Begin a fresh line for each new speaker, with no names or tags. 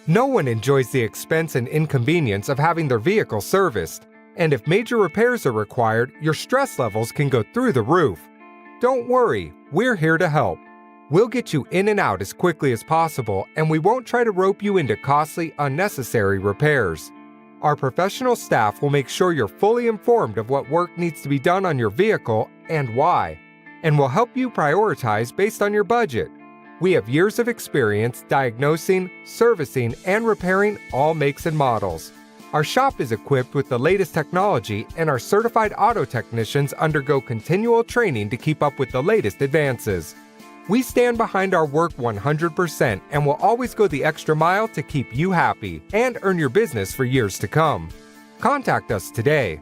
No one enjoys the expense and inconvenience of having their vehicle serviced. And if major repairs are required, your stress levels can go through the roof. Don't worry, we're here to help. We'll get you in and out as quickly as possible, and we won't try to rope you into costly, unnecessary repairs. Our professional staff will make sure you're fully informed of what work needs to be done on your vehicle and why, and will help you prioritize based on your budget. We have years of experience diagnosing, servicing, and repairing all makes and models. Our shop is equipped with the latest technology, and our certified auto technicians undergo continual training to keep up with the latest advances. We stand behind our work 100% and will always go the extra mile to keep you happy and earn your business for years to come. Contact us today.